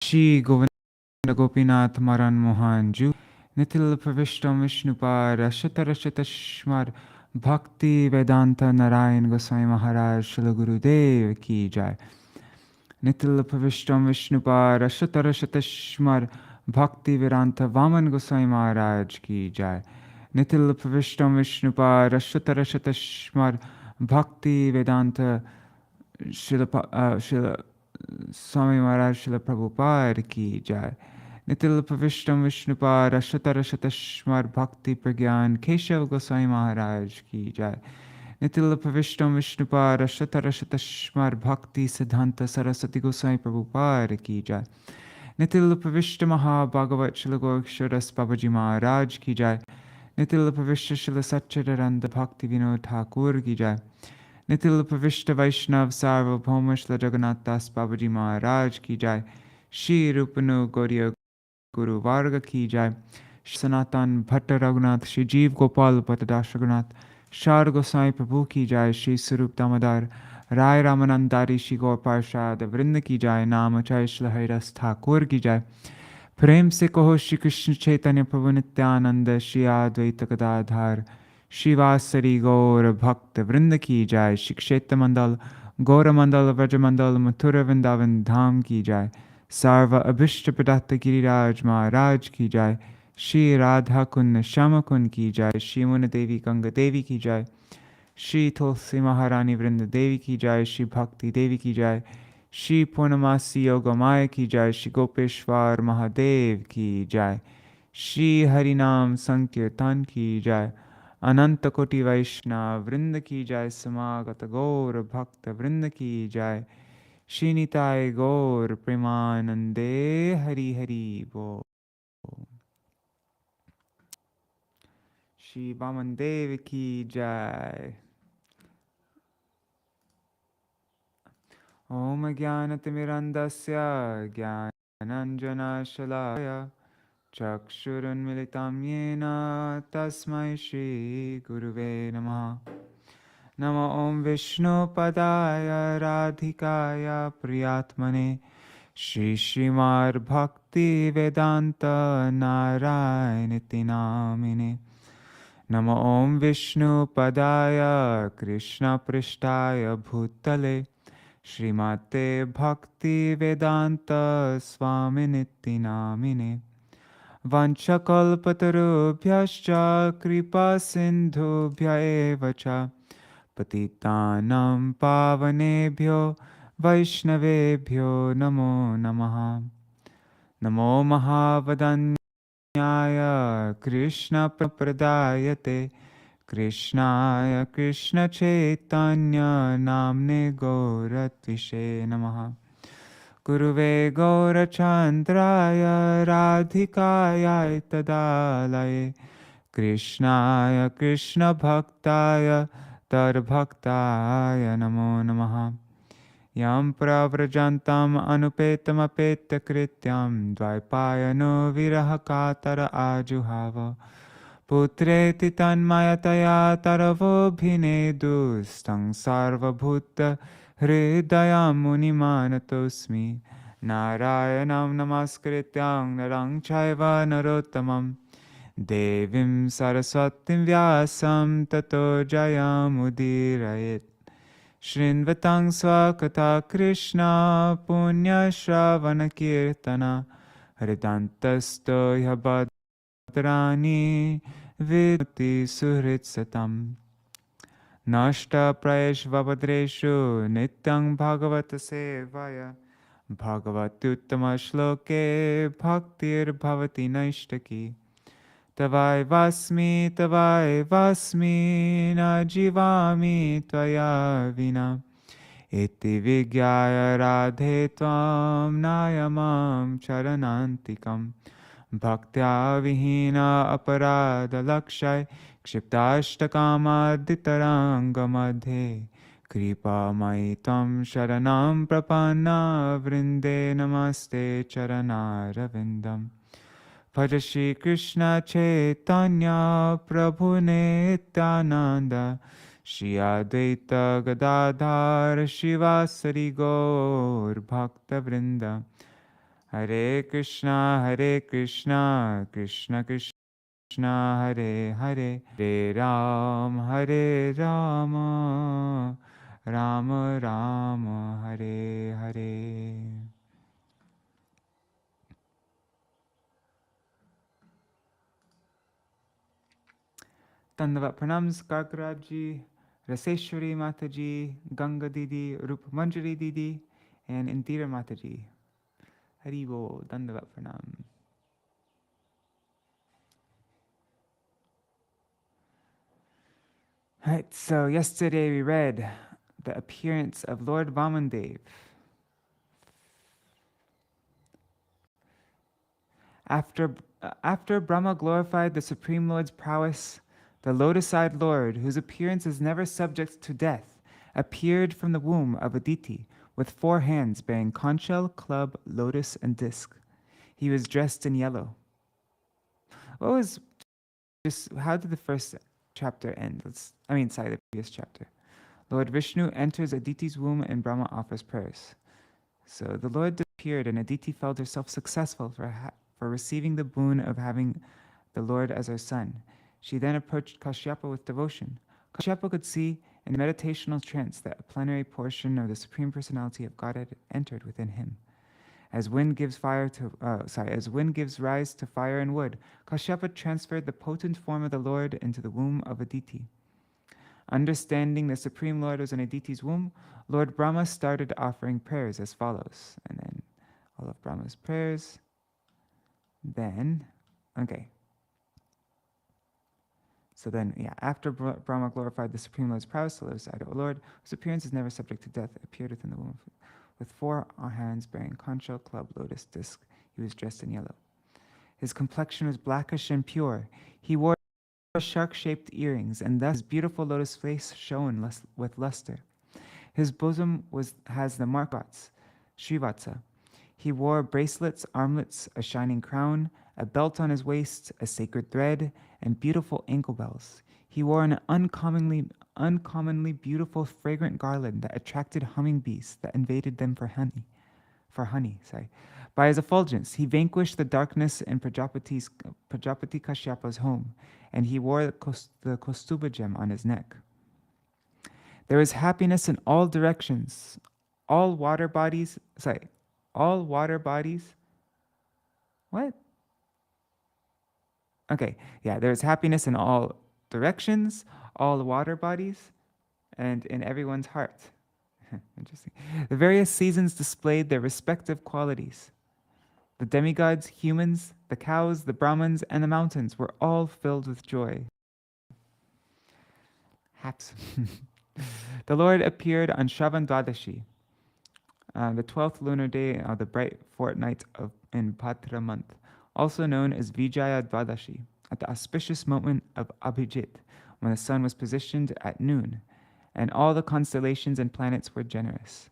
Shri Govinda Gopinath Maran Mohan Ju Nitil Pravishtam Vishnupar Rashatarashatashmar Bhakti Vedanta Narayan Goswami Maharaj Shila Gurudev Ki Jai Nitil Pravishtam Vishnupar Rashatarashatashmar Bhakti Vedanta Vaman Goswami Maharaj Ki Jai Nitil Pravishtam Vishnupar Rashatarashatashmar Bhakti Vedanta Shila Swami Maharaj Srila Prabhupada Ki Jai Nitil Pravishtam Vishnupad Ashatarashatashmar Bhakti Pragyan Keshav Goswami Maharaj Ki Jai Nitil Pravishtam Vishnupad Ashatarashatashmar Bhakti Siddhanta Saraswati Goswami Prabhupada Ki Jai Nitil Pravishta Mahā-Bhagavat Srila Goraksharas Babaji Maharaj Ki Jai Nitil Pravishta Srila Satchidananda Bhakti Vinod Thakur Ki Jai Nitil Pravishta Vaishnav Sarvabhauma Shri Jagannath Das Babaji Maharaj Ki Jai Shri Rupanu Gauriya Guru Varga Ki Jai Sanatan Bhatta Raghunath Shri Jeev Gopal Bhattadas Raghunath Shar Gosai Prabhu Ki Jai Shri Sarup Damodar Rai Ramanandari Shri Gaur Parshad Vrinda Ki Jai Namachay Shri Haridas Thakur Ki Jai Prem Se Kaho Shri Krishna Chaitanya Prabhu Nityananda Shri Advaita Gadadhar Shivasari Gaur Bhakta Vrinda Ki Jai Shri Kshetra Mandal Gaura Mandal Vraja Mandal Mathura Vrindavan Dham Ki Jai Sarva Abhishta Pradatta Giriraj Maharaj Ki Jai Shri Radha Kund Shama Kund Ki Jai Shri Muna Devi Ganga Devi Ki Jai Shri Tulsi Maharani Vrinda Devi Ki Jai Shri Bhakti Devi Ki Jai Shri Purnamasi Yoga Maya Ki Jai Shri Gopeshwar Mahadev Ki Jai Shri Harinam Sankirtan Ki Jai Ananta Koti Vaishnav Vrinda Ki Jai Samagata Gaur Bhakta Vrinda Ki Jai Shri Nitai Gaur Premanande Hari Hari Bo Shri Vāmanadeva Ki Jai Om Jnanatimirandasya Jnananjana Shalaya Chakshurun Militam Yena Tasmai Shri Guruve Namaha Nama Om Vishnu Padaya Radhikaya Priyatmane Shri Śrīmad Bhakti Vedanta Narayaniti Namine Nama Om Vishnu Padaya Krishna Prishtaya Bhutale Śrīmate Bhakti Vedanta Swaminiti Namine Vanchakalpatarubhyascha Kripa Sindhubhya eva cha Patitanam Pavanebhyo Vaishnavebhyo Namo Namaha Namo Mahavadanyaya Krishna Pradayate Krishnaya Krishna Chaitanya Namne Gauratvishe Namaha Guruve Gaurachandraya Radhikaya Tadalaye Krishnaya Krishna Bhaktaya Tarbhaktaya Namo Namaha Yam Pravrajantam Anupetam Apetya Krityam Dvaipayano Virahakatara Ajuhava Putreti Tanmayataya Taravo Bhinedu Stang Sarva Bhutta Hridayam Munimanatosmi Narayanam Namaskrityam Narang Chaiva Narottamam Devim Saraswatim Vyasam Tato Jayamudhirayet Shrinvatang Swakata Krishna Punya Shravana Kirtana Hridantasto Yabhadrani Vidati Suhrit Satam Nashta Prayesh Vabhadreshu Nityang Bhagavata Sevaya Bhagavatuttama Shloke Bhaktir Bhavati Naishtaki Tavai Vasmi Na Jivami Tvaya Vina Iti Vigyaya Radhe Tvam Nayamam Charanantikam Bhaktya Vihina Aparada Lakshay Kshiptashtakama Madhe Kripa Maitam Sharanam Prapanna Vrinde Namaste Charana Ravindam Bhaja Shri Krishna Chaitanya Prabhu Nityananda Shri Advaita Gadadhar Shivasari Gaur Bhakta Vrinda Hare Krishna, Krishna Krishna, Hare Hare, Hare Rama, Rama Rama, Hare Hare. Dandavat Pranams, Gargaraji, Raseshwari Mataji, Ganga Didi, Rup Manjari Didi, and Indira Mataji. Haribo, Dandavat Pranam. Right, so yesterday we read the appearance of Lord Vāmanadeva. After Brahma glorified the Supreme Lord's prowess, the lotus-eyed Lord, whose appearance is never subject to death, appeared from the womb of Aditi with 4 hands bearing conch shell, club, lotus, and disc. He was dressed in yellow. How did the first chapter end? The previous chapter. Lord Vishnu enters Aditi's womb and Brahma offers prayers. So the Lord appeared and Aditi felt herself successful for receiving the boon of having the Lord as her son. She then approached Kashyapa with devotion. Kashyapa could see in meditational trance that a plenary portion of the Supreme Personality of Godhead entered within him. As wind gives rise to fire and wood, Kashyapa transferred the potent form of the Lord into the womb of Aditi. Understanding the Supreme Lord was in Aditi's womb, Lord Brahma started offering prayers as follows. And then all of Brahma's prayers. After Brahma glorified the Supreme Lord's prowess, the lotus-eyed Lord, whose appearance is never subject to death, appeared within the womb with 4 hands bearing conch shell, club, lotus, disc. He was dressed in yellow. His complexion was blackish and pure. He wore shark-shaped earrings, and thus his beautiful lotus face shone with luster. His bosom has the mark Srivatsa. He wore bracelets, armlets, a shining crown, a belt on his waist, a sacred thread, and beautiful ankle bells. He wore an uncommonly beautiful fragrant garland that attracted hummingbees that invaded them for honey. By his effulgence, he vanquished the darkness in Prajapati Kashyapa's home, and he wore the Kaustuba gem on his neck. There was happiness in all directions. All water bodies. What? There was happiness in all directions, all water bodies, and in everyone's heart. Interesting. The various seasons displayed their respective qualities. The demigods, humans, the cows, the Brahmins, and the mountains were all filled with joy. Haps. The Lord appeared on Shravan Dwadashi, the 12th lunar day of the bright fortnight in Bhadra month, also known as Vijaya Dwadashi, at the auspicious moment of Abhijit, when the sun was positioned at noon, and all the constellations and planets were generous.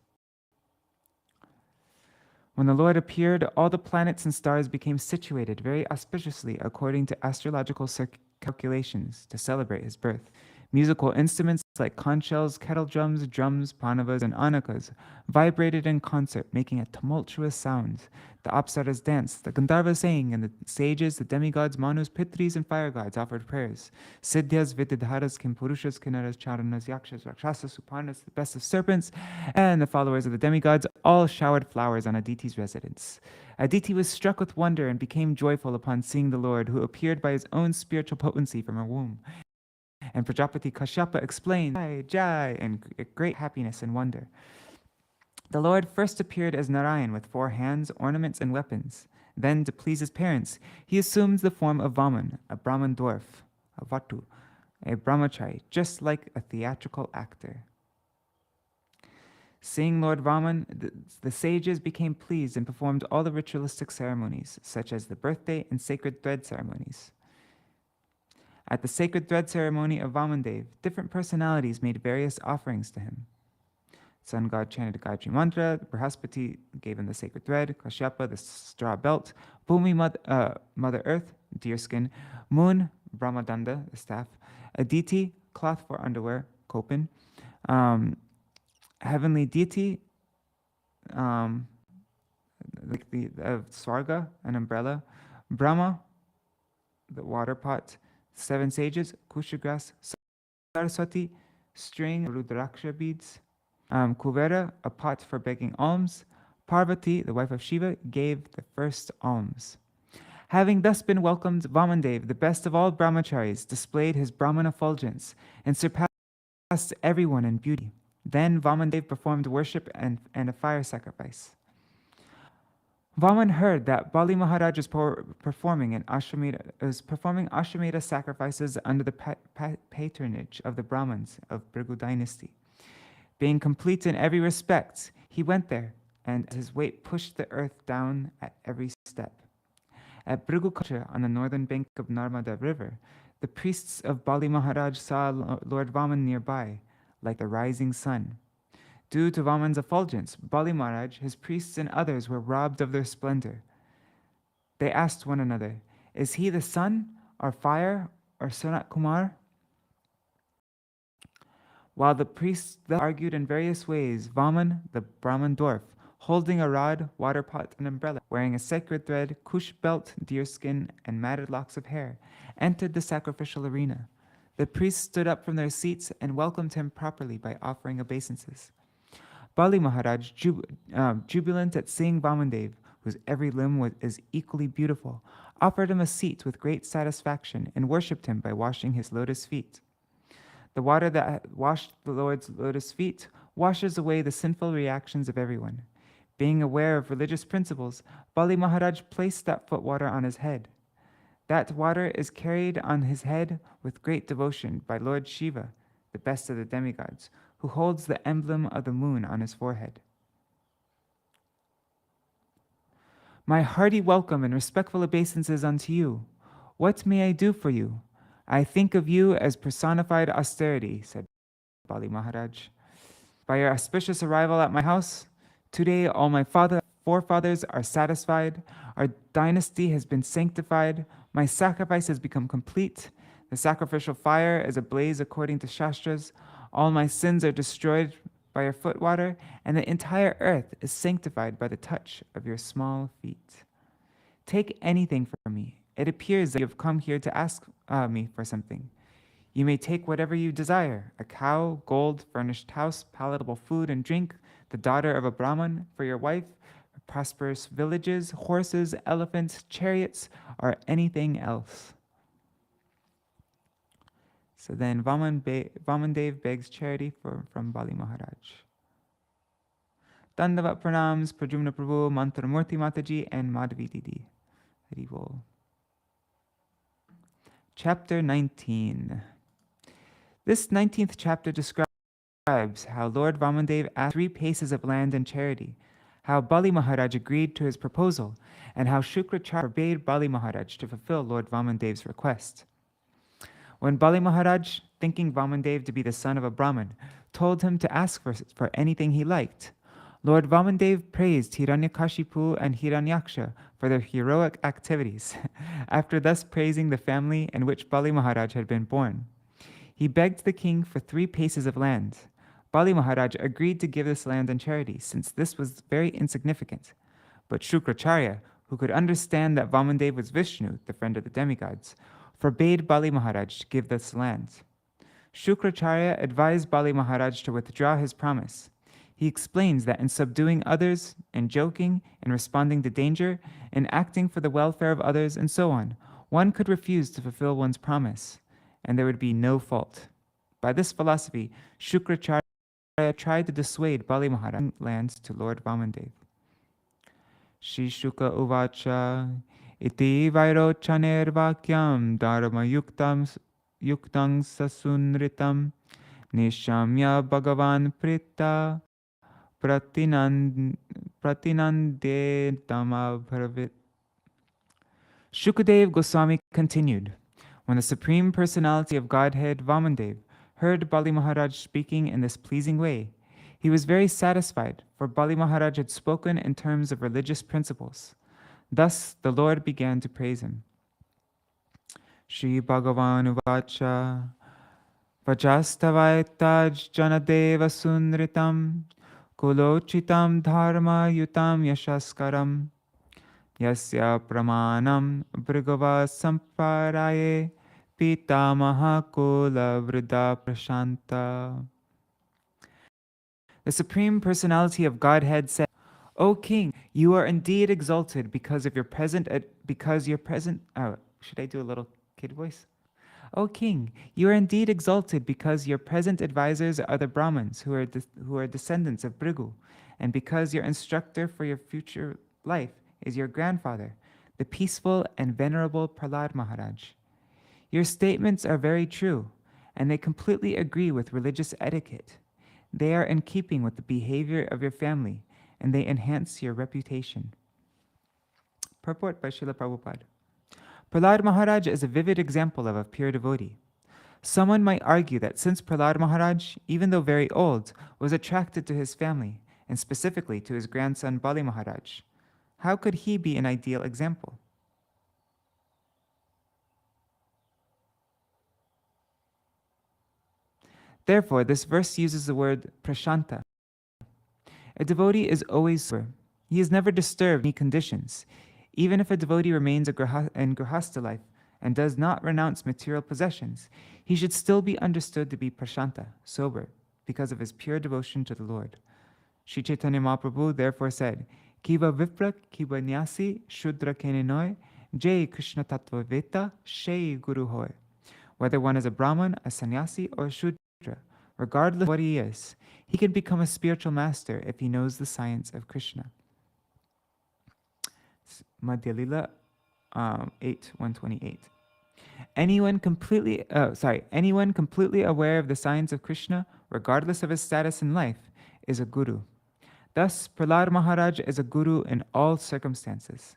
When the Lord appeared, all the planets and stars became situated very auspiciously according to astrological calculations to celebrate his birth. Musical instruments like conch shells, kettle drums, pranavas, and anakas vibrated in concert, making a tumultuous sound. The apsaras danced, the Gandharvas sang, and the sages, the demigods, manus, pitris, and fire gods offered prayers. Siddhyas, Vididharas, Kimpurushas, Kinnaras, Charanas, Yakshas, Rakshasas, Upanas, the best of serpents, and the followers of the demigods all showered flowers on Aditi's residence. Aditi was struck with wonder and became joyful upon seeing the Lord, who appeared by his own spiritual potency from her womb. And Prajapati Kashyapa explained, Jai, in great happiness and wonder. The Lord first appeared as Narayan with 4 hands, ornaments, and weapons. Then, to please his parents, he assumed the form of Vaman, a Brahman dwarf, a Vatu, a brahmachari, just like a theatrical actor. Seeing Lord Vaman, the sages became pleased and performed all the ritualistic ceremonies, such as the birthday and sacred thread ceremonies. At the sacred thread ceremony of Vāmanadeva, different personalities made various offerings to him. Sun god chanted the Gayatri mantra, Brihaspati gave him the sacred thread, Kashyapa the straw belt, Bhumi Mother Earth, deerskin, Moon, Brahmadanda, the staff, Aditi, cloth for underwear, kopin, heavenly deity, like the of Swarga, an umbrella, Brahma, the water pot, 7 sages, Kushagrass, Saraswati, string, Rudraksha beads, Kuvera, a pot for begging alms, Parvati, the wife of Shiva, gave the first alms. Having thus been welcomed, Vāmanadeva, the best of all brahmacharis, displayed his Brahman effulgence and surpassed everyone in beauty. Then Vāmanadeva performed worship and a fire sacrifice. Vaman heard that Bali Mahārāja was performing Ashwamedha sacrifices under the patronage of the Brahmins of Bhrigu dynasty. Being complete in every respect, he went there, and his weight pushed the earth down at every step. At Bhrigu Kacha, on the northern bank of Narmada River, the priests of Bali Mahārāja saw Lord Vaman nearby, like the rising sun. Due to Vaman's effulgence, Bali Mahārāja, his priests, and others were robbed of their splendor. They asked one another, "Is he the sun, or fire, or Sanat Kumar?" While the priests argued in various ways, Vaman, the Brahman dwarf, holding a rod, water pot, and umbrella, wearing a sacred thread, kush belt, deerskin, and matted locks of hair, entered the sacrificial arena. The priests stood up from their seats and welcomed him properly by offering obeisances. Bali Mahārāja, jubilant at seeing Vāmanadeva, whose every limb is equally beautiful, offered him a seat with great satisfaction and worshipped him by washing his lotus feet. The water that washed the Lord's lotus feet washes away the sinful reactions of everyone. Being aware of religious principles, Bali Mahārāja placed that foot water on his head. That water is carried on his head with great devotion by Lord Shiva, the best of the demigods, who holds the emblem of the moon on his forehead. My hearty welcome and respectful obeisances unto you. What may I do for you? I think of you as personified austerity, said Bali Mahārāja. By your auspicious arrival at my house, today all my forefathers are satisfied, our dynasty has been sanctified, my sacrifice has become complete, the sacrificial fire is ablaze according to Shastras, all my sins are destroyed by your foot water, and the entire earth is sanctified by the touch of your small feet. Take anything from me. It appears that you have come here to ask me for something. You may take whatever you desire, a cow, gold, furnished house, palatable food and drink, the daughter of a Brahman for your wife, prosperous villages, horses, elephants, chariots, or anything else. So then Vāmanadeva begs charity from Bali Mahārāja. Dandavat pranams, Pradyumna Prabhu, Mantramurti Mataji, and Madhavi Didi. Hari Bol. Chapter 19. This 19th chapter describes how Lord Vāmanadeva asked 3 paces of land in charity, how Bali Mahārāja agreed to his proposal, and how Shukracharya forbade Bali Mahārāja to fulfill Lord Vāmanadeva's request. When Bali Mahārāja, thinking Vāmanadeva to be the son of a Brahmin, told him to ask for anything he liked, Lord Vāmanadeva praised Hiranyakashipu and Hiranyaksha for their heroic activities, after thus praising the family in which Bali Mahārāja had been born. He begged the king for 3 paces of land. Bali Mahārāja agreed to give this land in charity, since this was very insignificant. But Shukracharya, who could understand that Vāmanadeva was Vishnu, the friend of the demigods, forbade Bali Mahārāja to give this land. Shukracharya advised Bali Mahārāja to withdraw his promise. He explains that in subduing others, in joking, in responding to danger, in acting for the welfare of others, and so on, one could refuse to fulfill one's promise, and there would be no fault. By this philosophy, Shukracharya tried to dissuade Bali Mahārāja lands to Lord Vāmanadeva. Shri Shuka Uvacha Iti Vairochaner Vakyam Dharma Yuktang Sasunritam Nishamya Bhagavan Prita Pratinande Dhamabhavit. Shukadev Goswami continued, when the Supreme Personality of Godhead, Vāmanadeva, heard Bali Mahārāja speaking in this pleasing way, he was very satisfied, for Bali Mahārāja had spoken in terms of religious principles. Thus the Lord began to praise him. Shri Bhagavan Uvacha Vajastavaittaj Janadeva Sunritam Kulochitam Dharma Yutam Yashaskaram Yasya pramanam brigava samparaye pitamaha kula vrida prashanta. The Supreme Personality of Godhead said, O King, you are indeed exalted because of your present, should I do a little kid voice? O King, you are indeed exalted because your present advisors are the Brahmins who are descendants of Bhrigu, and because your instructor for your future life is your grandfather, the peaceful and venerable Prahlad Maharaj. Your statements are very true, and they completely agree with religious etiquette. They are in keeping with the behavior of your family, and they enhance your reputation. Purport by Srila Prabhupada. Prahlad Maharaj is a vivid example of a pure devotee. Someone might argue that since Prahlad Maharaj, even though very old, was attracted to his family, and specifically to his grandson Bali Mahārāja, how could he be an ideal example? Therefore, this verse uses the word prashanta. A devotee is always sober. He is never disturbed in any conditions. Even if a devotee remains in grihastha life and does not renounce material possessions, he should still be understood to be prashanta, sober, because of his pure devotion to the Lord. Sri Chaitanya Mahaprabhu therefore said, Kiva vipra, kiva nyasi, shudra keninoy, jai Krishna tattva veta, shei guru hoy. Whether one is a Brahman, a sannyasi, or a shudra, regardless of what he is, he can become a spiritual master if he knows the science of Krishna. Madhya Lila 8:128. Anyone completely aware of the science of Krishna, regardless of his status in life, is a guru. Thus, Prahlad Maharaj is a guru in all circumstances.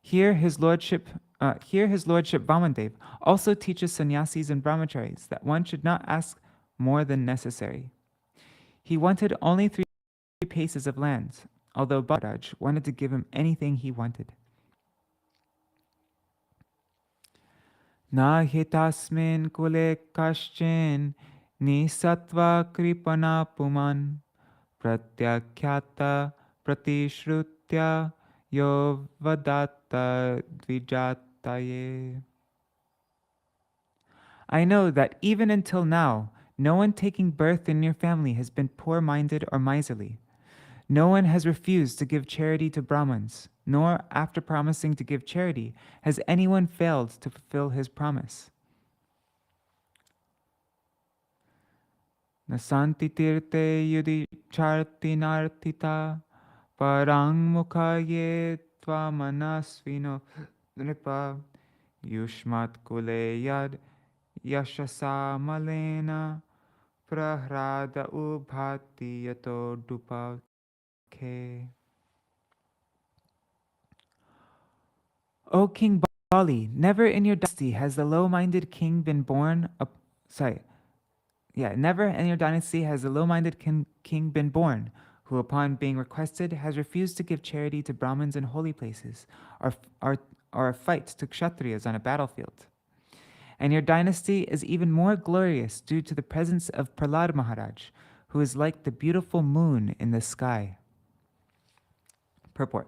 Here, his lordship Vāmanadeva also teaches sannyasis and brahmacharis that one should not ask more than necessary. He wanted only 3 paces of land, although Maharaj wanted to give him anything he wanted. Na hitasmin kule kaschin ni sattva kripana puman pratyakhyata pratishrutya yo vadatta dvijataye. I know that even until now, no one taking birth in your family has been poor-minded or miserly. No one has refused to give charity to Brahmins, nor, after promising to give charity, has anyone failed to fulfill his promise. Nasanti tirte yudi chartinartita parang mukhaye tvamanasvino nripa yushmat kule yad yashasa malena prahrada ubhati yato dupa. Okay. O King Bali, never in your dynasty has the low-minded king been born. Never in your dynasty has the low-minded king been born, who, upon being requested, has refused to give charity to Brahmins in holy places, or a fight to Kshatriyas on a battlefield. And your dynasty is even more glorious due to the presence of Prahlad Maharaj, who is like the beautiful moon in the sky. Purport.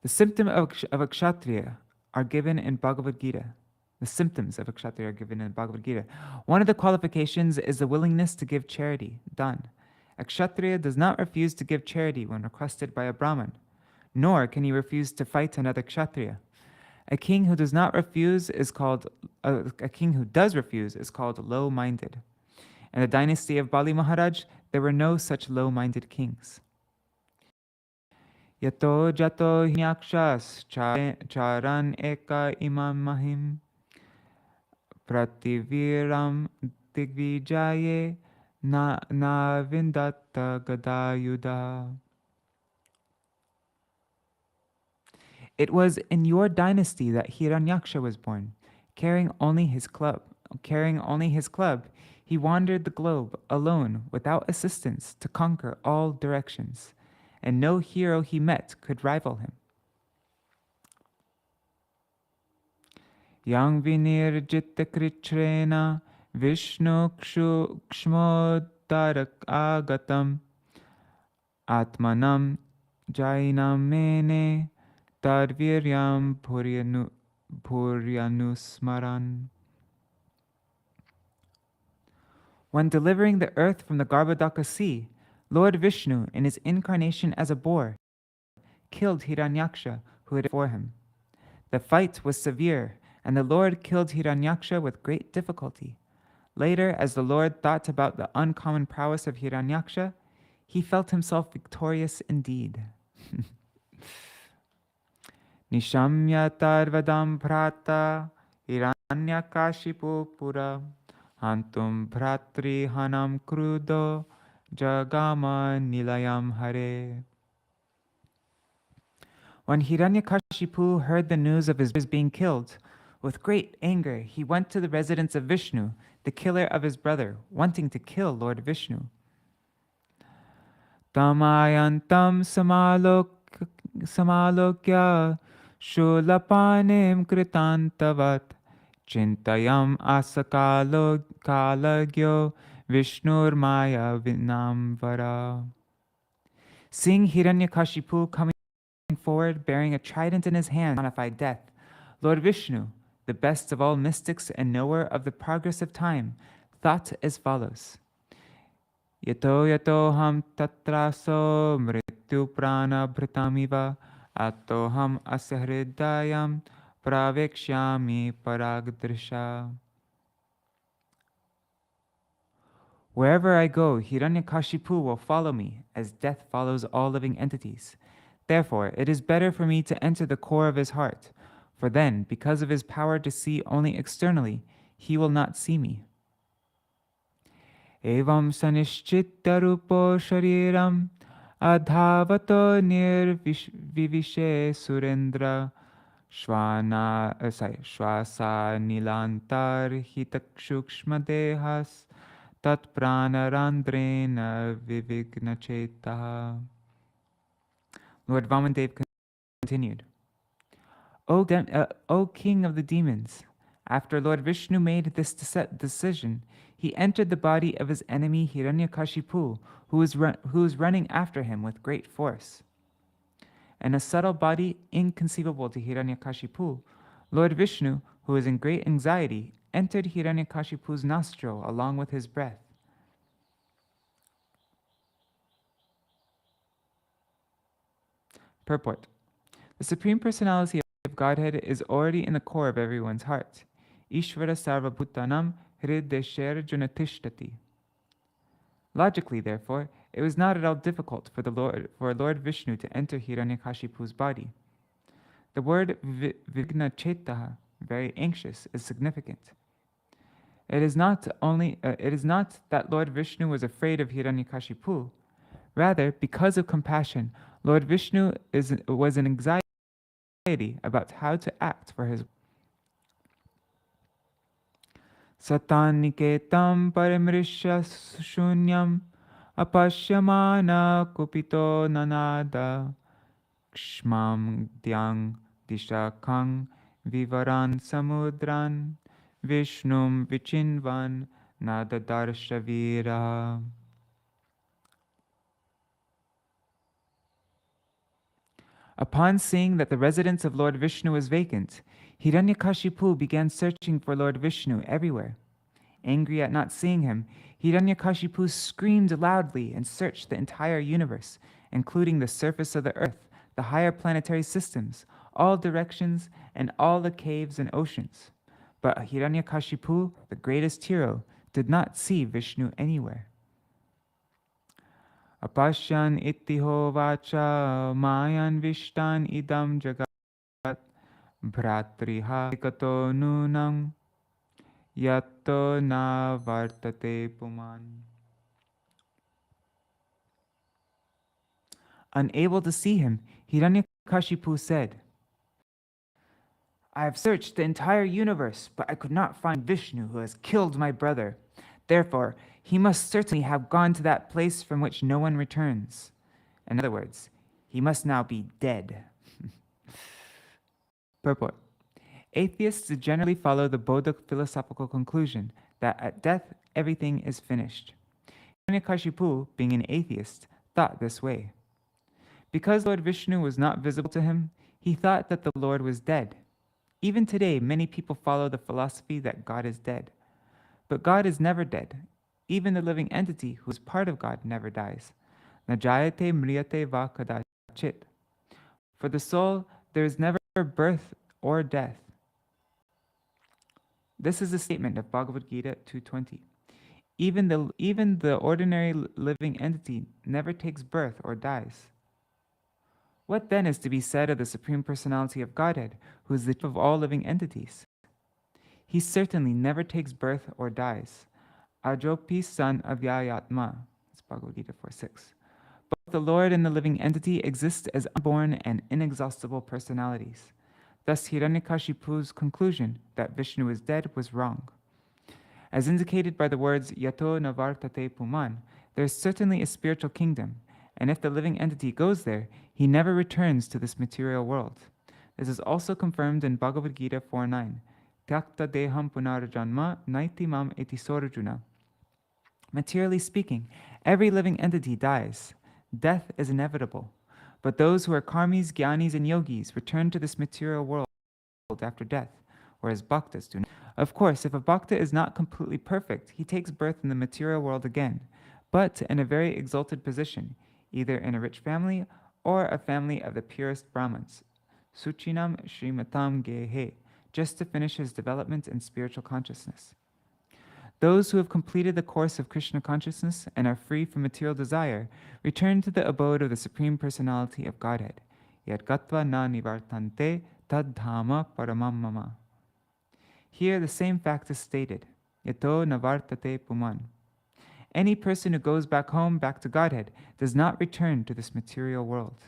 The symptom of a Kshatriya are given in Bhagavad Gita. The symptoms of a Kshatriya are given in Bhagavad Gita. One of the qualifications is the willingness to give charity, dan. A Kshatriya does not refuse to give charity when requested by a Brahmin, nor can he refuse to fight another Kshatriya. A king who does refuse is called low-minded. In the dynasty of Bali Mahārāja, there were no such low-minded kings. Yato jato hinyakshas charan eka imam mahim prativiram digvijaye na vindatta gadayuda. It was in your dynasty that Hiranyaksha was born. Carrying only his club, he wandered the globe alone without assistance to conquer all directions, and no hero he met could rival him. Yang vinirjita kritrena Vishnu kshmodarak agatam Atmanam jainam mene Tadviryam Puryanusmaran. When delivering the earth from the Garbhodaka sea, Lord Vishnu, in his incarnation as a boar, killed Hiranyaksha, who had before him. The fight was severe, and the Lord killed Hiranyaksha with great difficulty. Later, as the Lord thought about the uncommon prowess of Hiranyaksha, he felt himself victorious indeed. Nishamya tarvadam prata Hiranyakashipu pura Hantum Bhratri Hanam Krudo Jagama Nilayam Hare. When Hiranyakashipu heard the news of his being killed, with great anger he went to the residence of Vishnu, the killer of his brother, wanting to kill Lord Vishnu. Tamayantam samalokya shulapanim kritantavat Chintayam asakalo kalagyo Vishnur Maya Vinamvara. Seeing Hiranyakashipu coming forward bearing a trident in his hand, personified death, Lord Vishnu, the best of all mystics and knower of the progress of time, thought as follows. Yato ham tatraso mrityu prana bhritamiva atoham asahridayam pravekshyami paragdrisha. Wherever I go, Hiranyakashipu will follow me, as death follows all living entities. Therefore, it is better for me to enter the core of his heart, for then, because of his power to see only externally, he will not see me. Evam sanishchitta rupo shariram adhavato nirvivishe surendra Shwasa nilantar hitakshukshma dehas tat pranarandrena vivignachetaha. Lord Vāmanadeva continued, O king of the demons, after Lord Vishnu made this decision, he entered the body of his enemy Hiranyakashipu, who was running after him with great force. In a subtle body inconceivable to Hiranyakashipu, Lord Vishnu, who was in great anxiety, entered Hiranyakashipu's nostril along with his breath. Purport. The Supreme Personality of Godhead is already in the core of everyone's heart. Ishvara sarvabhutanam hridesher junatishtati. Logically, therefore, it was not at all difficult for Lord Vishnu to enter Hiranyakashipu's body. The word vignachetaha, very anxious, is significant. It is not that Lord Vishnu was afraid of Hiranyakashipu. Rather, because of compassion, Lord Vishnu was in anxiety about how to act for his. Sataniketam parimrishya shunyam apashyamana kupito nanada kshmam dyang dishakang vivaran samudran vishnum vichinvan nadadarshavira. Upon seeing that the residence of Lord Vishnu was vacant, Hiranyakashipu began searching for Lord Vishnu everywhere. Angry at not seeing him, Hiranyakashipu screamed loudly and searched the entire universe, including the surface of the earth, the higher planetary systems, all directions, and all the caves and oceans. But Hiranyakashipu, the greatest hero, did not see Vishnu anywhere. Apashyan ittiho vacha mayan vishtan idam jagat Bhratriha kato nunam yato na vartate puman. Unable to see him, Hiranyakashipu said, I have searched the entire universe, but I could not find Vishnu, who has killed my brother. Therefore, he must certainly have gone to that place from which no one returns. In other words, he must now be dead. Purport. Atheists generally follow the Bodha philosophical conclusion that at death everything is finished. Hiranyakashipu, being an atheist, thought this way. Because Lord Vishnu was not visible to him, He thought that the Lord was dead. Even today, many people follow the philosophy that God is dead. But God is never dead. Even the living entity who is part of God never dies. Najayate mriyate va kadachit. For the soul, there is never birth or death. This is a statement of Bhagavad Gita 2:20. Even the ordinary living entity never takes birth or dies. What then is to be said of the Supreme Personality of Godhead, who is the chief of all living entities? He certainly never takes birth or dies. Ajopi san avyayatma. It's Bhagavad Gita 4:6. Both the Lord and the living entity exist as unborn and inexhaustible personalities. Thus, Hiranyakashipu's conclusion that Vishnu is dead was wrong. As indicated by the words yato navartate puman, there is certainly a spiritual kingdom, and if the living entity goes there, he never returns to this material world. This is also confirmed in Bhagavad Gita 4:9. Tyakta deham punarjanma naiti mam eti sorjuna. Materially speaking, every living entity dies. Death is inevitable. But those who are karmis, jnanis, and yogis return to this material world after death, whereas bhaktas do not. Of course, if a bhakta is not completely perfect, he takes birth in the material world again, but in a very exalted position, either in a rich family or a family of the purest Brahmins, Suchinam Shrimatam Gehe, just to finish his development in spiritual consciousness. Those who have completed the course of Krishna consciousness and are free from material desire return to the abode of the Supreme Personality of Godhead. Yad gatva na nivartante tad dhama paramam mama. Here the same fact is stated. Yato navartate puman. Any person who goes back home, back to Godhead, does not return to this material world.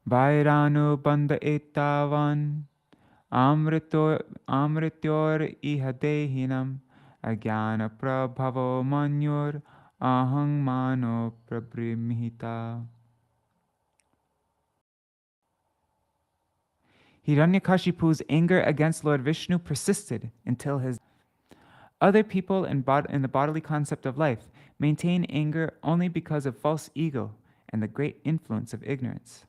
Vairanu banda etavan amrityor iha dehinam agyana prabhavo manyur ahang mano prabrimhita. Hiranyakashipu's anger against Lord Vishnu persisted until his death. Other people in the bodily concept of life maintain anger only because of false ego and the great influence of ignorance.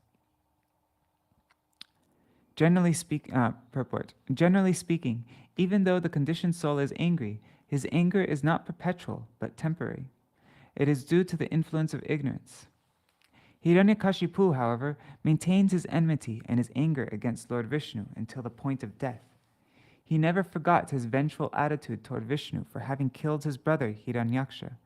Purport. Generally speaking, even though the conditioned soul is angry, his anger is not perpetual but temporary. It is due to the influence of ignorance. Hiranyakashipu, however, maintains his enmity and his anger against Lord Vishnu until the point of death. He never forgot his vengeful attitude toward Vishnu for having killed his brother Hiranyaksha.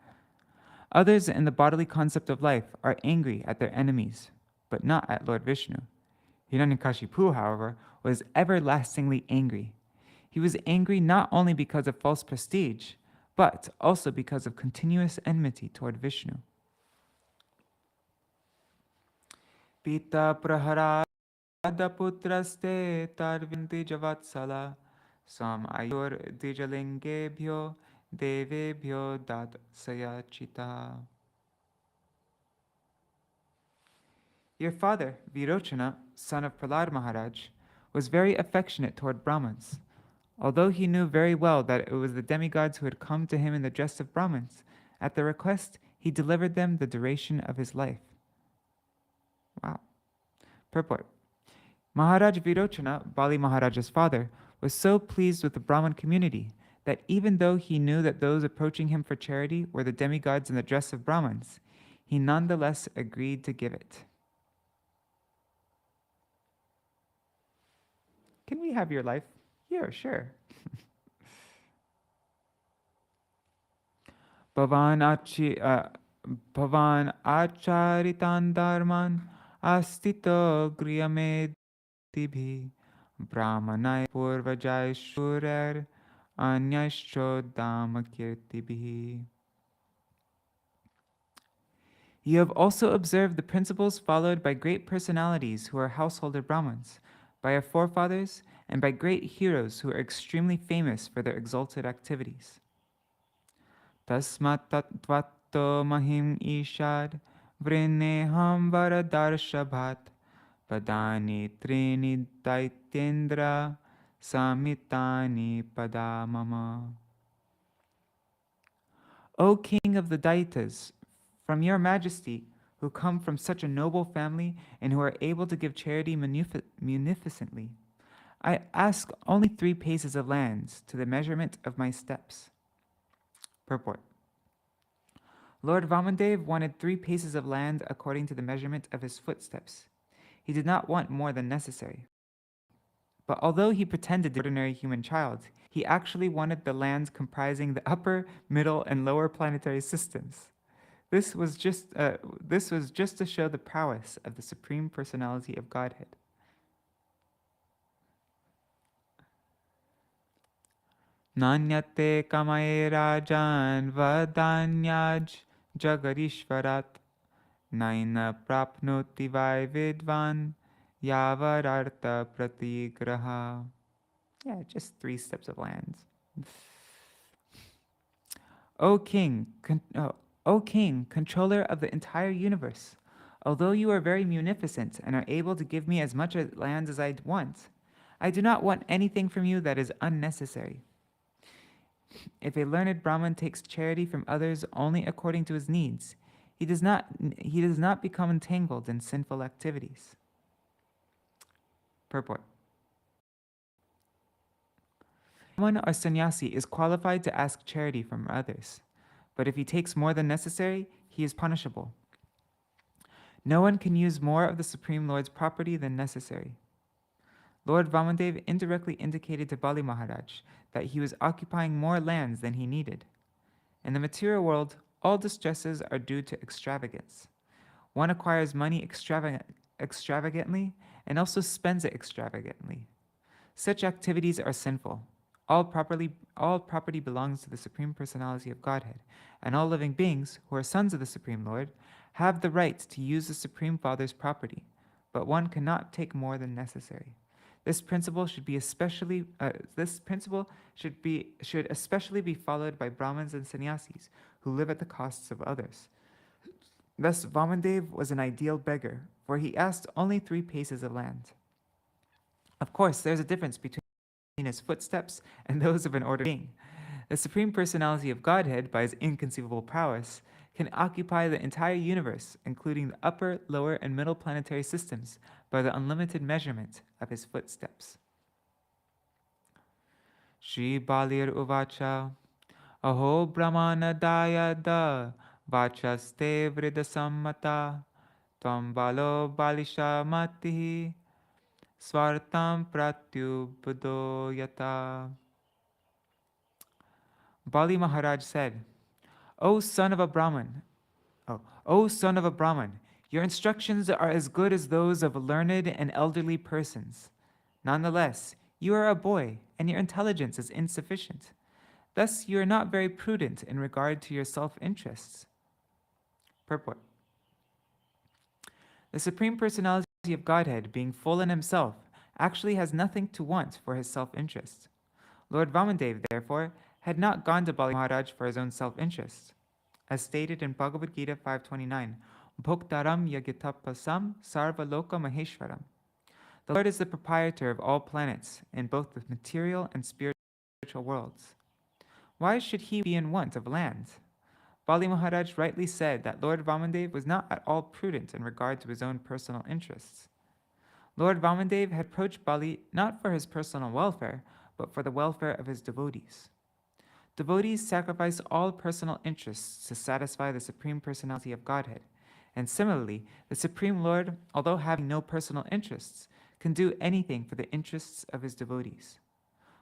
Others in the bodily concept of life are angry at their enemies, but not at Lord Vishnu. Hiranyakashipu, however, was everlastingly angry. He was angry not only because of false prestige, but also because of continuous enmity toward Vishnu. Pita praharada putraste tarvinti javatsala sam ayur dijalingebhyo devebhyo dat sayachita. Your father, Virochana, son of Prahlad Maharaj, was very affectionate toward Brahmins. Although he knew very well that it was the demigods who had come to him in the dress of Brahmins, at their request, he delivered them the duration of his life. Wow. Purport. Maharaj Virochana, Bali Mahāraja's father, was so pleased with the Brahmin community that even though he knew that those approaching him for charity were the demigods in the dress of Brahmins, he nonetheless agreed to give it. Can we have your life? Yeah, sure. Bhavan acharitan dharman astito griyamedibhi brahmanai purvajai shurer anyashcho damakirtibhi. You have also observed the principles followed by great personalities who are householder Brahmins, by our forefathers, and by great heroes who are extremely famous for their exalted activities. Tasmat tattvato mahim ishad vrineham varadarshabhat padani trini daitendra samitani padamama. O King of the Daitas, from your majesty, who come from such a noble family and who are able to give charity munificently. I ask only 3 paces of land to the measurement of my steps. Purport. Lord Vāmanadeva wanted 3 paces of land according to the measurement of his footsteps. He did not want more than necessary. But although he pretended to be an ordinary human child, he actually wanted the lands comprising the upper, middle, and lower planetary systems. This was just to show the prowess of the Supreme Personality of Godhead. Nanyate kamaye rajan vadanyaj jagarishvarat naina prapnoti vai vidvan yavarartha pratigraha. Yeah, just 3 steps of land. O king, controller of the entire universe, although you are very munificent and are able to give me as much land as I want, I do not want anything from you that is unnecessary. If a learned Brahmin takes charity from others only according to his needs, he does not become entangled in sinful activities. Purport. Someone or sannyasi is qualified to ask charity from others, but if he takes more than necessary, he is punishable. No one can use more of the Supreme Lord's property than necessary. Lord Vāmanadeva indirectly indicated to Bali Mahārāja that he was occupying more lands than he needed. In the material world, all distresses are due to extravagance. One acquires money extravagantly and also spends it extravagantly. Such activities are sinful. All property belongs to the Supreme Personality of Godhead, and all living beings, who are sons of the Supreme Lord, have the right to use the Supreme Father's property, but one cannot take more than necessary. This principle should especially be followed by Brahmins and sannyasis who live at the costs of others. Thus, Vāmanadeva was an ideal beggar, for he asked only 3 paces of land. Of course, there's a difference between his footsteps and those of an ordinary being. The Supreme Personality of Godhead, by his inconceivable prowess, can occupy the entire universe, including the upper, lower, and middle planetary systems, by the unlimited measurement of his footsteps. Shri Balir Uvacha Aho Brahmanadaya da Vachaste Vridasammata Tvam Balo Balisha Matihi Svartam Pratyubdo Yata. Bali Mahārāja said, O son of a Brahman, your instructions are as good as those of learned and elderly persons. Nonetheless, you are a boy, and your intelligence is insufficient. Thus, you are not very prudent in regard to your self-interests. Purport. The Supreme Personality of Godhead, being full in himself, actually has nothing to want for his self-interest. Lord Vāmanadeva, therefore, had not gone to Bali Mahārāja for his own self-interest. As stated in Bhagavad Gita 5.29, Bhoktaram Yagitapasam Sarva Loka Maheshwaram. The Lord is the proprietor of all planets in both the material and spiritual worlds. Why should he be in want of land? Bali Mahārāja rightly said that Lord Vāmanadeva was not at all prudent in regard to his own personal interests. Lord Vāmanadeva had approached Bali not for his personal welfare, but for the welfare of his devotees. Devotees sacrifice all personal interests to satisfy the Supreme Personality of Godhead, and similarly, the Supreme Lord, although having no personal interests, can do anything for the interests of his devotees.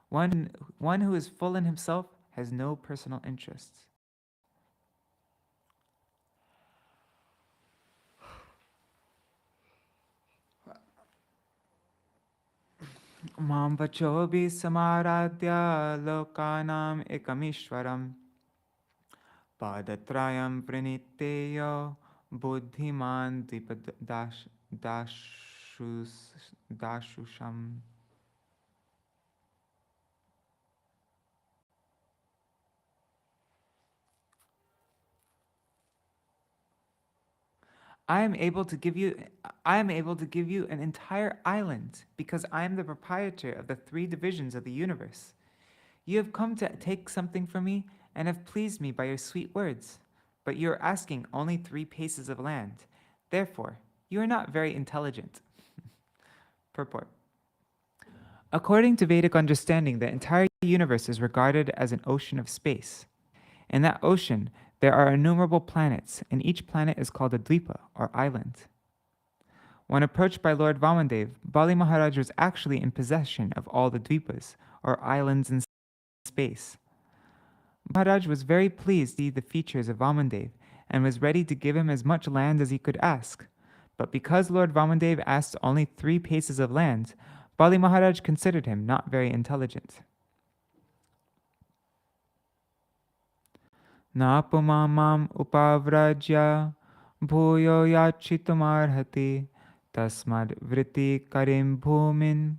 One who is full in himself has no personal interests. Mam vachobi samaradya lokanam ekamishwaram padatrayam praniteyo buddhiman dashusham. I am able to give you an entire island because I am the proprietor of the 3 divisions of the universe. You have come to take something from me and have pleased me by your sweet words, but you are asking only 3 paces of land. Therefore, you are not very intelligent. Purport. According to Vedic understanding, the entire universe is regarded as an ocean of space. In that ocean, there are innumerable planets, and each planet is called a dvipa, or island. When approached by Lord Vāmanadeva, Bali Mahārāja was actually in possession of all the dvipas, or islands in space. Maharaj was very pleased to see the features of Vāmanadeva and was ready to give him as much land as he could ask. But because Lord Vāmanadeva asked only 3 paces of land, Bali Mahārāja considered him not very intelligent. Napumamam upavrajya bhuyo yachitumarhati tasmad vritti karim bhumin.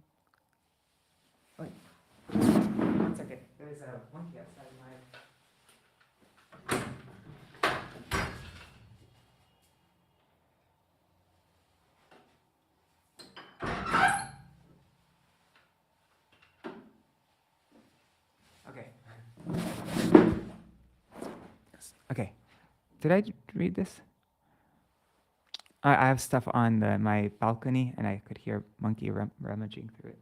One second. There is a monkey outside my... Okay. Okay. Did I read this? I have stuff on my balcony, and I could hear monkey rummaging through it.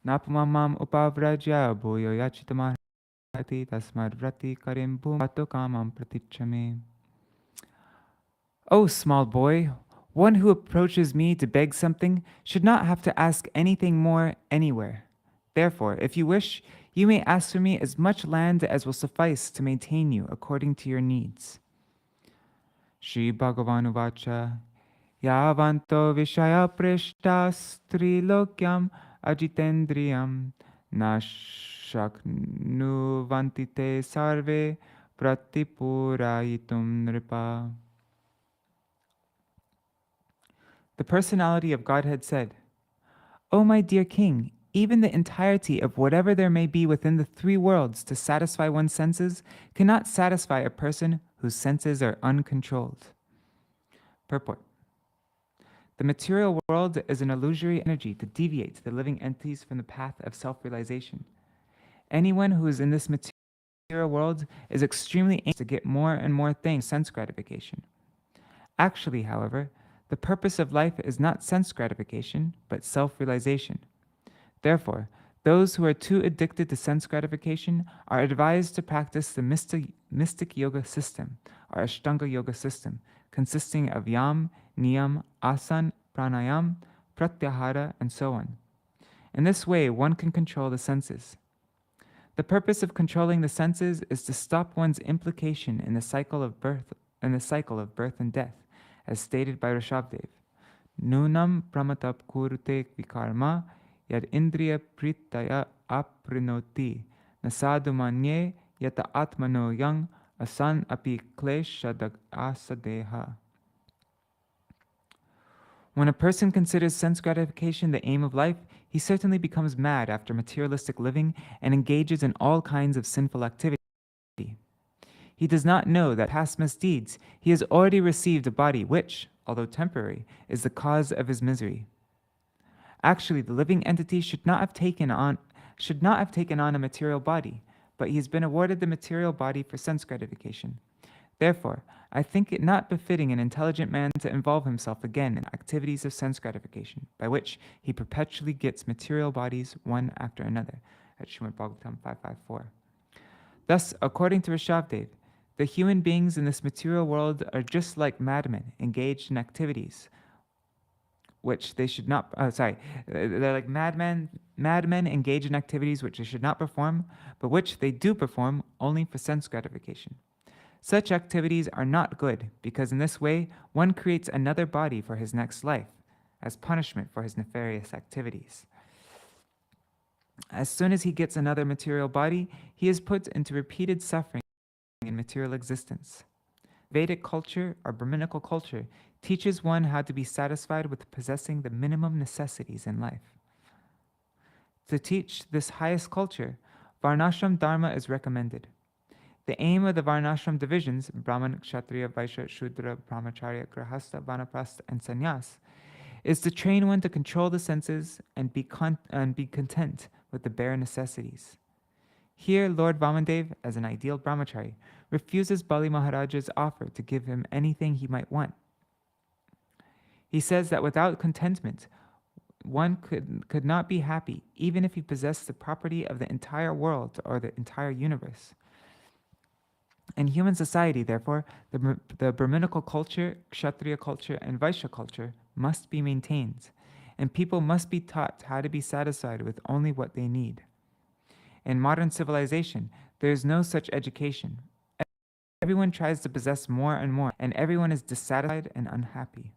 Napamam upavrajya bhuyo yachitamahati tasmad vrati karim bhumato kamam pratichame. Oh, small boy, one who approaches me to beg something should not have to ask anything more anywhere. Therefore, if you wish, you may ask for me as much land as will suffice to maintain you according to your needs. Śrī-Bhāgavatam Vacha Yavanto Vishaya Preshtas Trilokyam Ajitendriyam Nashaknuvantite Sarve Pratipurayitum Nripa. The personality of Godhead said, O my dear king, even the entirety of whatever there may be within the 3 worlds to satisfy one's senses cannot satisfy a person whose senses are uncontrolled. Purport. The material world is an illusory energy to deviate the living entities from the path of self-realization. Anyone who is in this material world is extremely anxious to get more and more things, sense gratification. Actually, however, the purpose of life is not sense gratification, but self-realization. Therefore, those who are too addicted to sense gratification are advised to practice the mystic yoga system, or Ashtanga yoga system, consisting of yam, niyam, asan, pranayam, pratyahara, and so on. In this way, one can control the senses. The purpose of controlling the senses is to stop one's implication in the cycle of birth and death, as stated by Rishabhdev. Nunam pramatap kurute vikarma yad indriya pritaya aprinoti nasadu manye yata atmano yang asan api kleshadag asadeha. When a person considers sense gratification the aim of life, he certainly becomes mad after materialistic living and engages in all kinds of sinful activity. He does not know that past misdeeds he has already received a body which, although temporary, is the cause of his misery. Actually, the living entity should not have taken on a material body, but he has been awarded the material body for sense gratification. Therefore, I think it not befitting an intelligent man to involve himself again in activities of sense gratification, by which he perpetually gets material bodies one after another, at Śrīmad-Bhāgavatam 5.5.4. Thus, according to Rishabhdev, the human beings in this material world are just like madmen engaged in activities which they should not, they're like madmen engaged in activities which they should not perform, but which they do perform only for sense gratification. Such activities are not good, because in this way, one creates another body for his next life, as punishment for his nefarious activities. As soon as he gets another material body, he is put into repeated suffering in material existence. Vedic culture, or Brahminical culture, teaches one how to be satisfied with possessing the minimum necessities in life. To teach this highest culture, Varnashram Dharma is recommended. The aim of the Varnashram divisions, Brahman, Kshatriya, Vaishya, Shudra, Brahmacharya, Grahastha, Vanaprastha, and Sannyas, is to train one to control the senses and be content with the bare necessities. Here, Lord Vāmanadeva, as an ideal brahmachari, refuses Bali Mahāraja's offer to give him anything he might want. He says that without contentment, one could not be happy, even if he possessed the property of the entire world or the entire universe. In human society, therefore, the Brahminical culture, Kshatriya culture, and Vaishya culture must be maintained, and people must be taught how to be satisfied with only what they need. In modern civilization, there is no such education. Everyone tries to possess more and more, and everyone is dissatisfied and unhappy.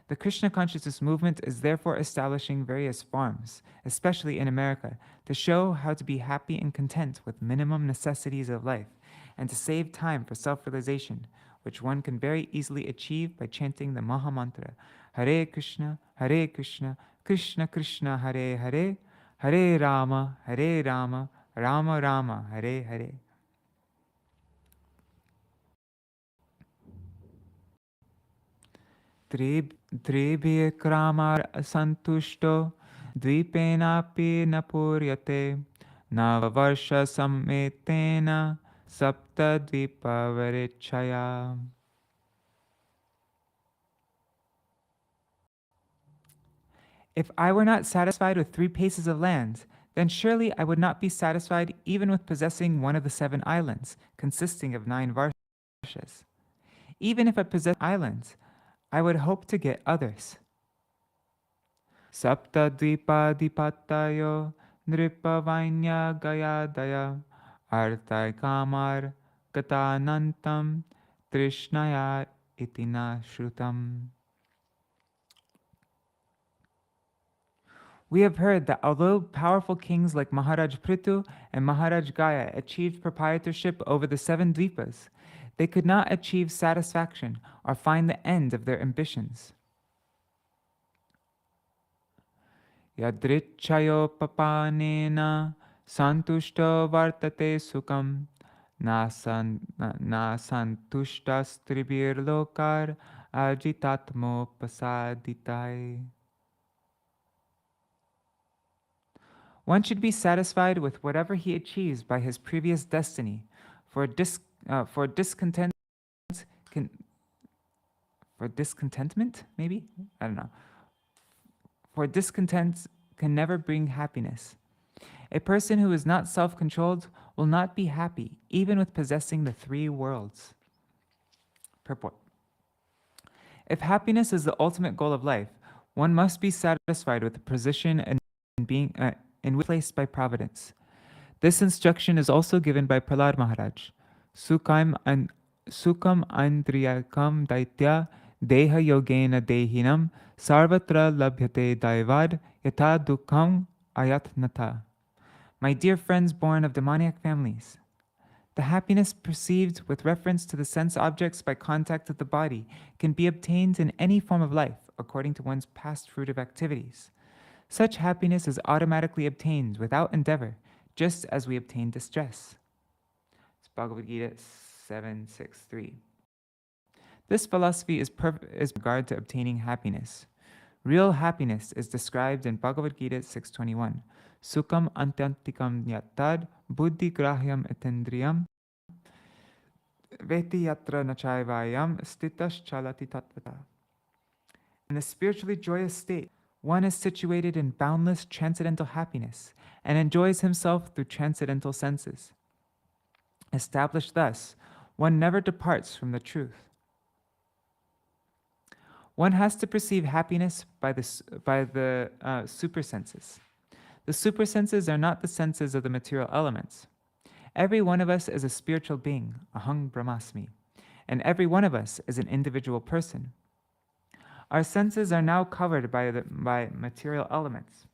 The Krishna consciousness movement is therefore establishing various farms, especially in America, to show how to be happy and content with minimum necessities of life, and to save time for self-realization, which one can very easily achieve by chanting the Maha Mantra, Hare Krishna, Krishna Krishna, Hare Hare, Hare Rama, Rama Rama, Hare Hare. Trebhye kramar asantushto, dvipenapi napuryate, navavarsha sammetena, sapta dvipavarichaya. If I were not satisfied with 3 paces of land, then surely I would not be satisfied even with possessing one of the 7 islands, consisting of 9 varshas. Even if I possess islands, I would hope to get others. Sapta dvipa dipatayo nripavanya gayadaya artai kamar gatanantam trishnaya itina shrutam. We have heard that although powerful kings like Maharaj Prithu and Maharaj Gaya achieved proprietorship over the 7 dvipas, they could not achieve satisfaction or find the end of their ambitions. Yadrichayo papanena santushto vartate sukam na santushtas tribir lokar ajitatmo pasaditai. One should be satisfied with whatever he achieves by his previous destiny, for discontentment, maybe? I don't know. For discontent can never bring happiness. A person who is not self-controlled will not be happy, even with possessing the 3 worlds. Purport. If happiness is the ultimate goal of life, one must be satisfied with the position and being placed by providence. This instruction is also given by Prahlad Maharaj. Sukam andriyakam daitya deha yogena dehinam sarvatra labhyate daivad yata dukkam ayatnata. My dear friends born of demoniac families, the happiness perceived with reference to the sense objects by contact with the body can be obtained in any form of life according to one's past fruitive activities. Such happiness is automatically obtained without endeavor, just as we obtain distress. It's Bhagavad Gita 7.6.3. This philosophy is with regard to obtaining happiness. Real happiness is described in Bhagavad Gita 6.21. Sukam antyantikam yattad buddhi grahyam etendriyam veti yatra nachayvayam stitas chalati tatvata. In the spiritually joyous state, one is situated in boundless transcendental happiness and enjoys himself through transcendental senses. Established thus, one never departs from the truth. One has to perceive happiness by the super senses. The super senses are not the senses of the material elements. Every one of us is a spiritual being, aham brahmasmi, and every one of us is an individual person. Our senses are now covered by material elements,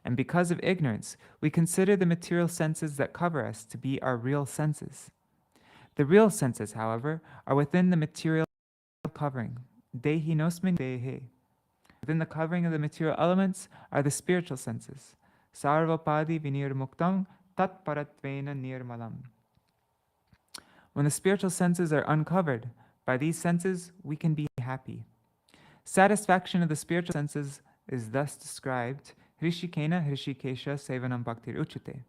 and because of ignorance, we consider the material senses that cover us to be our real senses. The real senses, however, are within the material covering. Dehi nosmin dehe. Within the covering of the material elements are the spiritual senses. Sarvapadi vinirmuktam tat paratvena nirmalam. When the spiritual senses are uncovered, by these senses we can be happy. Satisfaction of the spiritual senses is thus described, Hrishikena Hrishikesha Sevanam Bhaktir Uchate.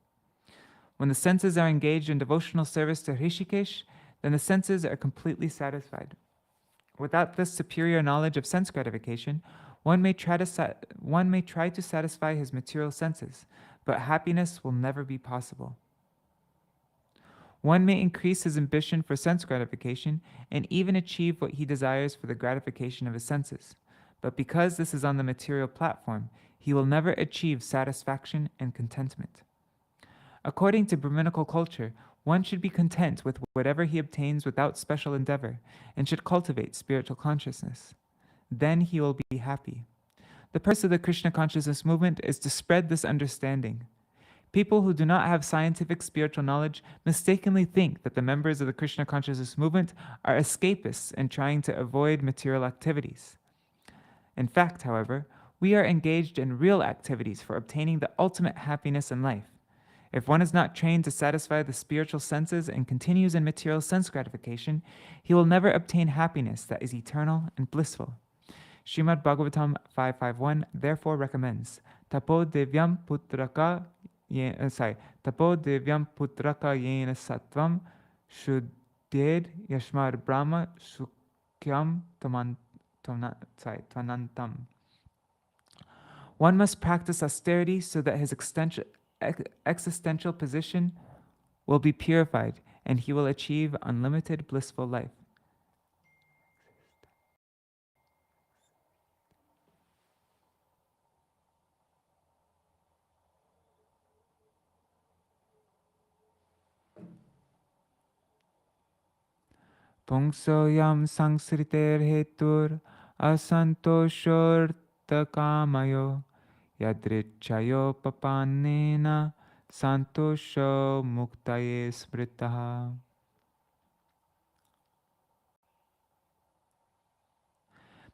When the senses are engaged in devotional service to Hrishikesh, then the senses are completely satisfied. Without this superior knowledge of sense gratification, one may try to satisfy his material senses, but happiness will never be possible. One may increase his ambition for sense gratification and even achieve what he desires for the gratification of his senses. But because this is on the material platform, he will never achieve satisfaction and contentment. According to Brahminical culture, one should be content with whatever he obtains without special endeavor and should cultivate spiritual consciousness. Then he will be happy. The purpose of the Krishna consciousness movement is to spread this understanding. People who do not have scientific spiritual knowledge mistakenly think that the members of the Krishna consciousness movement are escapists and trying to avoid material activities. In fact, however, we are engaged in real activities for obtaining the ultimate happiness in life. If one is not trained to satisfy the spiritual senses and continues in material sense gratification, he will never obtain happiness that is eternal and blissful. Śrīmad-Bhāgavatam 551 therefore recommends tapo devyam putraka yena sattvam shuddhed yashmar brahma sukyam tvanantam. One must practice austerity so that his existential position will be purified and he will achieve unlimited blissful life. Pungsoyam sangsriter hetur asantoshor takamayo yadrichayo papanena santosho muktaye smritaha.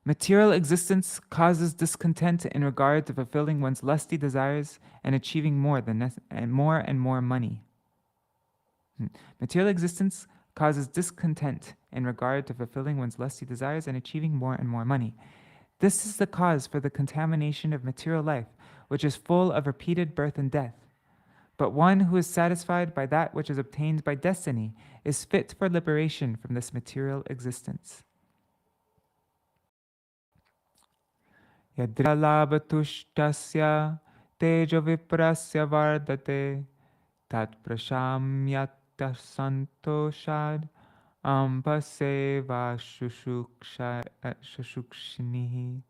Material existence causes discontent in regard to fulfilling one's lusty desires and achieving more and more money. Material existence causes discontent in regard to fulfilling one's lusty desires and achieving more and more money. This is the cause for the contamination of material life, which is full of repeated birth and death. But one who is satisfied by that which is obtained by destiny is fit for liberation from this material existence. Yadrilabhatushtasya tejo viprasya vardate tat prashamyata santoshad ambaseva shushukshinihi.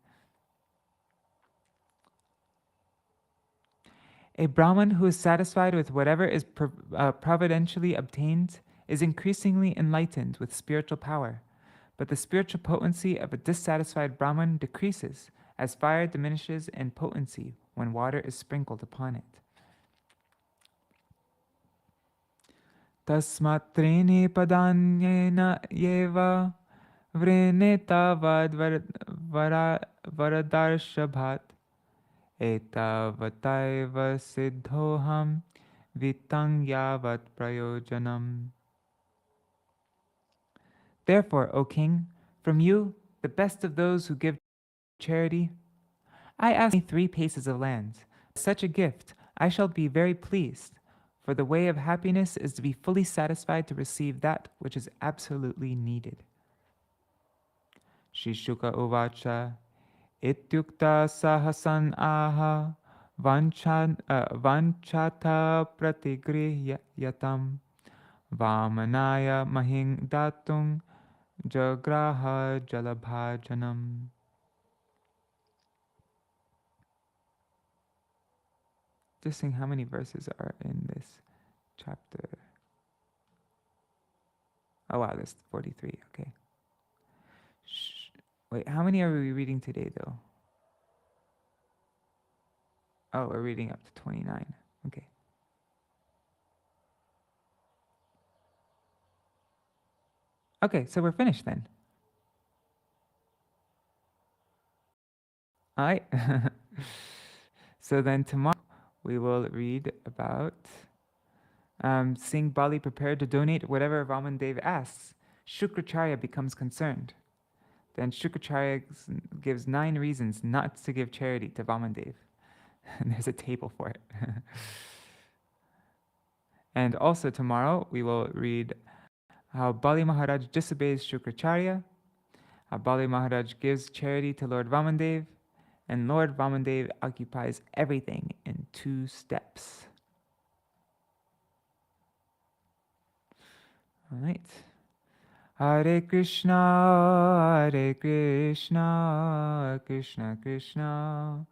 A Brahman who is satisfied with whatever is providentially obtained is increasingly enlightened with spiritual power, but the spiritual potency of a dissatisfied Brahman decreases as fire diminishes in potency when water is sprinkled upon it. Tasmat trini padanyena yeva vrenetavad varadarshabhat etavataiva siddhoham vitang yavat prayojanam. Therefore, O king, from you, the best of those who give charity, I ask me 3 paces of land. With such a gift, I shall be very pleased, for the way of happiness is to be fully satisfied to receive that which is absolutely needed. Shishuka uvacha ityukta sahasan aha vanchata pratigriyatam Vāmanaya mahing datung jagraha jalabhajanam. Just seeing how many verses are in this chapter. Oh wow, there's 43, okay. Wait, how many are we reading today though? Oh, we're reading up to 29, okay. Okay, so we're finished then. All right. So then tomorrow we will read about seeing Bali prepared to donate whatever Vāmanadeva asks. Shukracharya becomes concerned. Then Shukracharya gives 9 reasons not to give charity to Vāmanadeva. And there's a table for it. And also tomorrow we will read how Bali Mahārāja disobeys Shukracharya, Bali Mahārāja gives charity to Lord Vāmanadeva, and Lord Vāmanadeva occupies everything in 2 steps. All right. Hare Krishna, Krishna Krishna,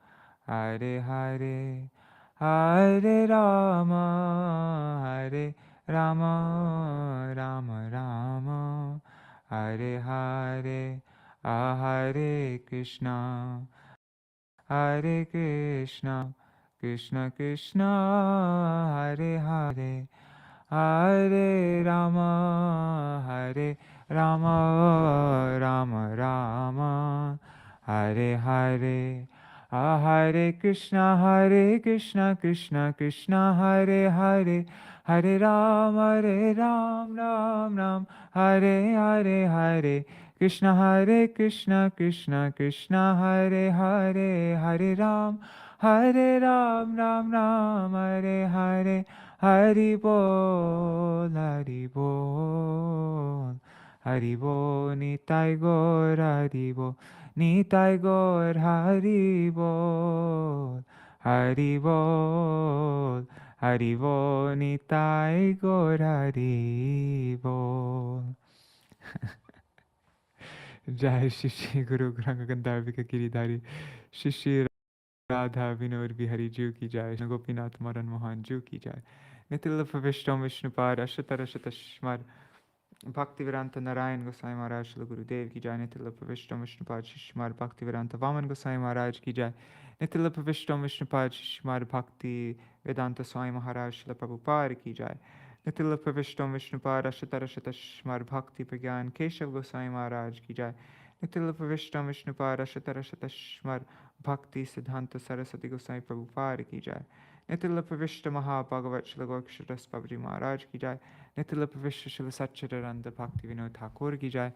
Hare Hare, Hare Rama, Rama Rama, Hare Hare, Hare Krishna, Krishna Krishna, Hare Hare, Hare Rama, Rama, Hare Hare, Hare Krishna, Krishna Krishna, Hare Hare, Hare Ram, Ram, Hare Hare, Krishna, Krishna, Hare Hare, Hare Ram, Ram, Hare Hare, Hari Bol, Hari Bol, Hari Bol, Nitai Gaur, Hari Bol, Nitai Gaur, Hari Bol, Hari Bol, Hari Bol, Nitai Gaur, Hari Bol. Jai Shri Shri Guru Granga Gandharvika Giridhari Shri Shri Radha Vinod Bihari Ju Ki Jai Shri Gopinath Madan Mohan Ju Ki Jai Nitila Pravishtam Vishnupad Ashatara Shatashmar Bhaktivedanta Narayan Gosai Maharaj Shri Gurudev Ki Jai Nitila Pravishtam Vishnupad Shishmar Bhaktivedanta Vaman Gosai Maharaj Ki Jai Nitila Pravishtam Vishnupad Shishmar Bhakti Vedanta Swami Maharaj Shri Prabhupada Ki Jai Nitila Pravishtam Vishnupad Ashatara Shatashmar Bhakti Pragyan Keshav Gosai Maharaj Ki Jai Nitila Pravishtam Vishnupad Ashatara Shatashmar Bhakti Siddhanta Saraswati Gosai Prabhupada Ki Jai Nitila Pravishta Mahā-Bhagavat Shri Gorkshadas Babaji Maharaj Ki Jai Nitila Pravishta Shri Satchidananda Bhakti Vinod Thakur Ki Jai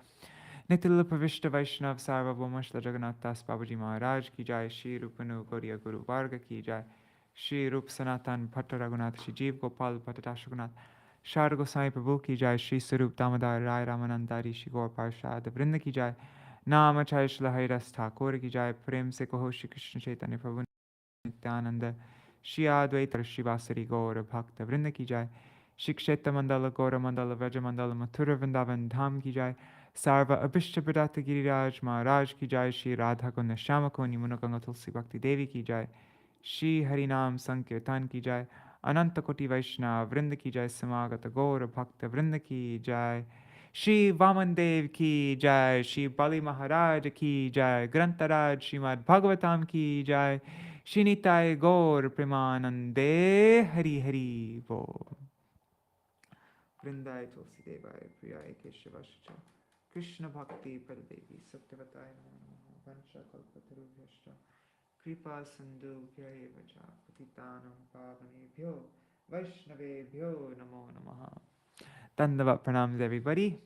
Nitila Pravishta Vaishnav Sarvabhauma Shri Jagannath Das Babaji Maharaj Ki Jai Shri Rupanu Gauriya Guru Varga Ki Jai Shri Rup Sanatan Bhatta Raghunath Shri Jeev Gopal Bhatta Dashagunath Shar Gosai Prabhu Ki Jai Shri Sarup Damodar Rai Ramanandari Shri Gaur Parshad Vrinda Ki Jai Nama Chai Shri Hairas Thakur Ki Jai Prem Se Kaho Shri Krishna Chaitanya Prabhu Nityananda Shri Advaita Shri Vasari Gaur Bhakta Vrinda Ki Jai Shri Kshetra Mandala Gaura Mandala Vraja Mandala Mathura Vrindavan Dham Ki Jai Sarva Abhishta Pradata Giriraj Maharaj Ki Jai Shri Radha Kunda Shyamakoni Munakanga Tulsi Bhakti Devi Ki Jai Shri Harinam Sankirtan Ki Jai Ananta Koti Vaishnava Vrinda Ki Jai Samagata Gaura Bhakta Vrinda Ki Jai Shri Vāmanadeva Ki Jai Shri Bali Mahārāja Ki Jai Grantaraj Śrīmad-Bhāgavatam Ki Jai Shri Nitai Gaur Premanande Hari Hari Bol Vrindai Tulsi Devai Priyai Keshavascha Krishna Bhakti Pradadevi Satyavatai Namo Vansha Kalpatarubhyascha Kripa Sindhu Bhyayevacha Patitanam Pavanebhyo Vaishnavebhyo Namo Namaha. Dandavat pranams everybody.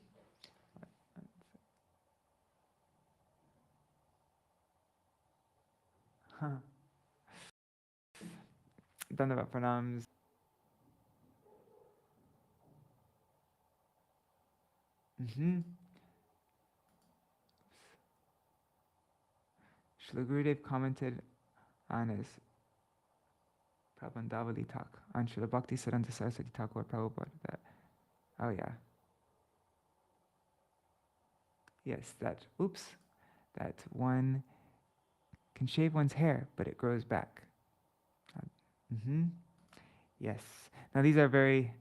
Dandavat pranams. Shri Gurudev commented on his Prabandhavali talk on Srila Bhakti Siddhanta Saraswati Thakur Prabhupada that, oh yeah. Yes, that one can shave one's hair, but it grows back. Yes. Now these are very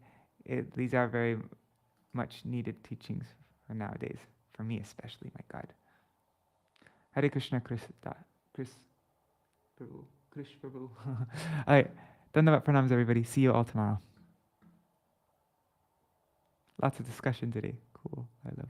much needed teachings for nowadays, for me especially, my God. Hare Krishna, Krish Prabhu. Alright, Dandavat pranams everybody. See you all tomorrow. Lots of discussion today. Cool. I love it.